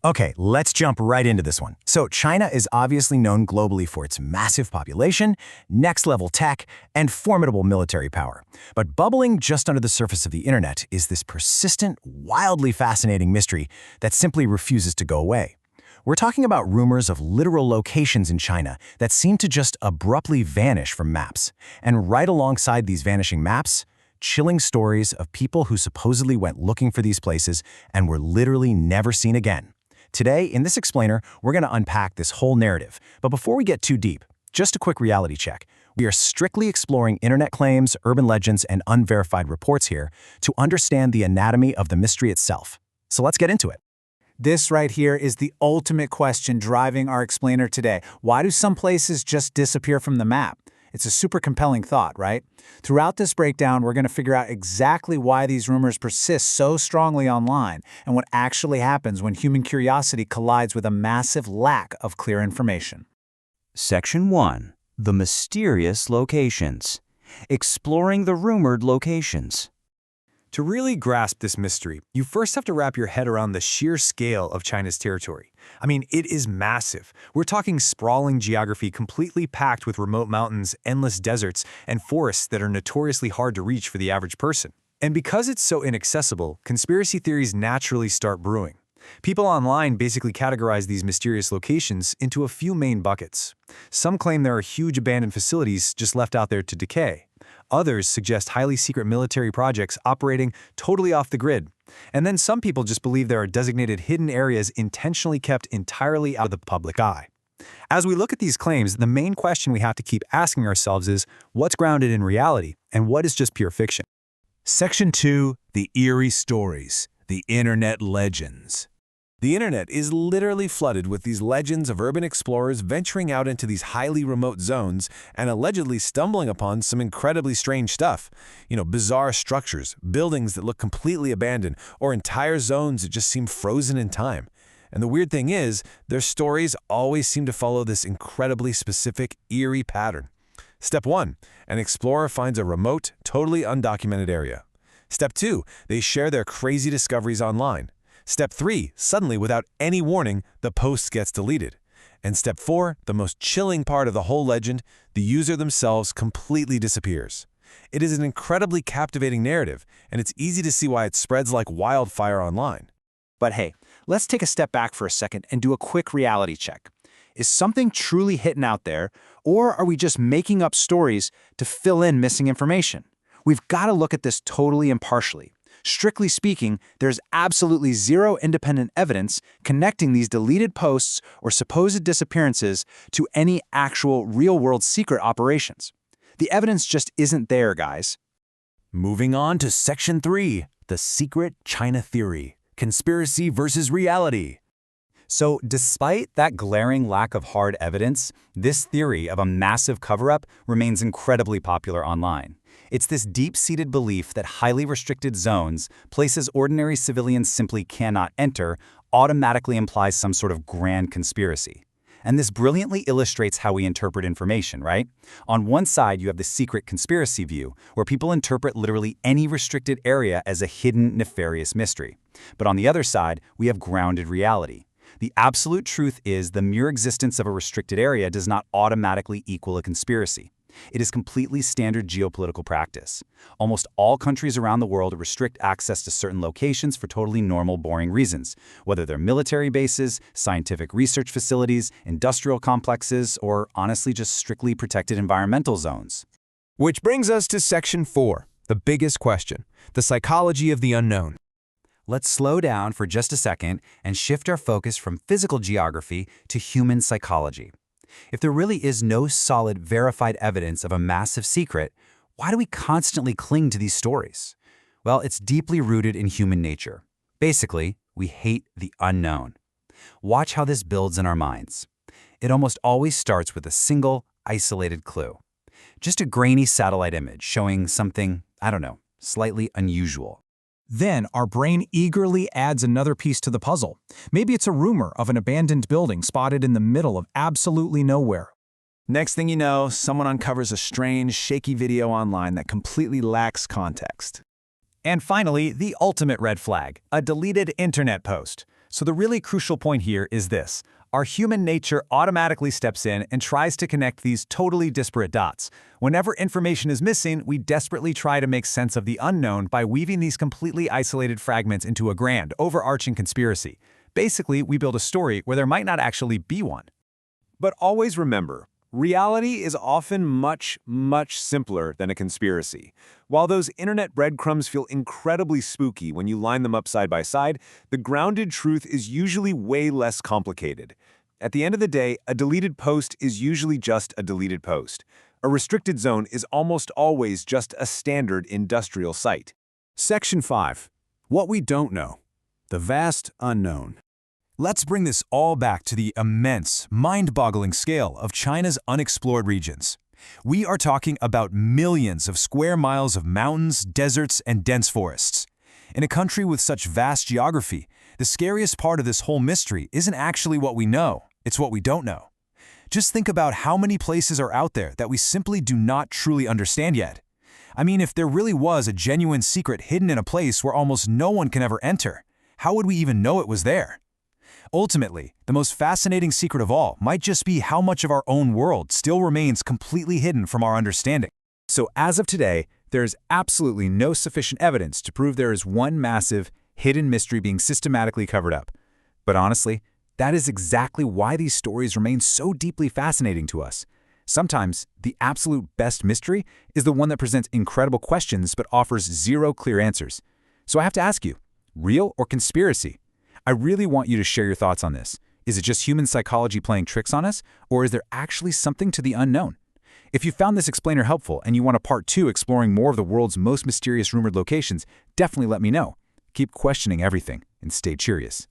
Okay, let's jump right into this one. So China is obviously known globally for its massive population, next-level tech, and formidable military power. But bubbling just under the surface of the internet is this persistent, wildly fascinating mystery that simply refuses to go away. We're talking about rumors of literal locations in China that seem to just abruptly vanish from maps. And right alongside these vanishing maps, chilling stories of people who supposedly went looking for these places and were literally never seen again. Today, in this explainer, we're going to unpack this whole narrative. But before we get too deep, just a quick reality check. We are strictly exploring internet claims, urban legends, and unverified reports here to understand the anatomy of the mystery itself. So let's get into it. This right here is the ultimate question driving our explainer today. Why do some places just disappear from the map? It's a super compelling thought, right? Throughout this breakdown, we're going to figure out exactly why these rumors persist so strongly online and what actually happens when human curiosity collides with a massive lack of clear information. Section 1. The Mysterious Locations. Exploring the rumored locations. To really grasp this mystery, you first have to wrap your head around the sheer scale of China's territory. I mean, it is massive. We're talking sprawling geography completely packed with remote mountains, endless deserts, and forests that are notoriously hard to reach for the average person. And because it's so inaccessible, conspiracy theories naturally start brewing. People online basically categorize these mysterious locations into a few main buckets. Some claim there are huge abandoned facilities just left out there to decay. Others suggest highly secret military projects operating totally off the grid. And then some people just believe there are designated hidden areas intentionally kept entirely out of the public eye. As we look at these claims, the main question we have to keep asking ourselves is, what's grounded in reality and what is just pure fiction? Section 2. The Eerie Stories. The Internet Legends. The internet is literally flooded with these legends of urban explorers venturing out into these highly remote zones and allegedly stumbling upon some incredibly strange stuff. Bizarre structures, buildings that look completely abandoned, or entire zones that just seem frozen in time. And the weird thing is, their stories always seem to follow this incredibly specific, eerie pattern. Step 1. An explorer finds a remote, totally undocumented area. Step 2. They share their crazy discoveries online. Step 3, suddenly, without any warning, the post gets deleted. And Step 4, the most chilling part of the whole legend, the user themselves completely disappears. It is an incredibly captivating narrative, and it's easy to see why it spreads like wildfire online. But hey, let's take a step back for a second and do a quick reality check. Is something truly hidden out there, or are we just making up stories to fill in missing information? We've got to look at this totally impartially. Strictly speaking, there's absolutely zero independent evidence connecting these deleted posts or supposed disappearances to any actual real-world secret operations. The evidence just isn't there, guys. Moving on to Section 3. The Secret China Theory. Conspiracy versus Reality. So, despite that glaring lack of hard evidence, this theory of a massive cover-up remains incredibly popular online. It's this deep-seated belief that highly restricted zones, places ordinary civilians simply cannot enter, automatically implies some sort of grand conspiracy. And this brilliantly illustrates how we interpret information, right? On one side, you have the secret conspiracy view, where people interpret literally any restricted area as a hidden, nefarious mystery. But on the other side, we have grounded reality. The absolute truth is the mere existence of a restricted area does not automatically equal a conspiracy. It is completely standard geopolitical practice. Almost all countries around the world restrict access to certain locations for totally normal, boring reasons, whether they're military bases, scientific research facilities, industrial complexes, or honestly just strictly protected environmental zones. Which brings us to Section 4, the biggest question, the psychology of the unknown. Let's slow down for just a second and shift our focus from physical geography to human psychology. If there really is no solid, verified evidence of a massive secret, why do we constantly cling to these stories? Well, it's deeply rooted in human nature. Basically, we hate the unknown. Watch how this builds in our minds. It almost always starts with a single, isolated clue. Just a grainy satellite image showing something, slightly unusual. Then our brain eagerly adds another piece to the puzzle. Maybe it's a rumor of an abandoned building spotted in the middle of absolutely nowhere. Next thing you know, someone uncovers a strange, shaky video online that completely lacks context. And finally, the ultimate red flag, a deleted internet post. So the really crucial point here is this. Our human nature automatically steps in and tries to connect these totally disparate dots. Whenever information is missing, we desperately try to make sense of the unknown by weaving these completely isolated fragments into a grand, overarching conspiracy. Basically, we build a story where there might not actually be one. But always remember, reality is often much, much simpler than a conspiracy. While those internet breadcrumbs feel incredibly spooky when you line them up side by side, the grounded truth is usually way less complicated. At the end of the day, a deleted post is usually just a deleted post. A restricted zone is almost always just a standard industrial site. Section 5. What we don't know. The vast unknown. Let's bring this all back to the immense, mind-boggling scale of China's unexplored regions. We are talking about millions of square miles of mountains, deserts, and dense forests. In a country with such vast geography, the scariest part of this whole mystery isn't actually what we know, it's what we don't know. Just think about how many places are out there that we simply do not truly understand yet. I mean, if there really was a genuine secret hidden in a place where almost no one can ever enter, how would we even know it was there? Ultimately, the most fascinating secret of all might just be how much of our own world still remains completely hidden from our understanding. So as of today, there is absolutely no sufficient evidence to prove there is one massive, hidden mystery being systematically covered up. But honestly, that is exactly why these stories remain so deeply fascinating to us. Sometimes, the absolute best mystery is the one that presents incredible questions but offers zero clear answers. So I have to ask you, real or conspiracy? I really want you to share your thoughts on this. Is it just human psychology playing tricks on us, or is there actually something to the unknown? If you found this explainer helpful and you want a part 2 exploring more of the world's most mysterious rumored locations, definitely let me know. Keep questioning everything and stay curious.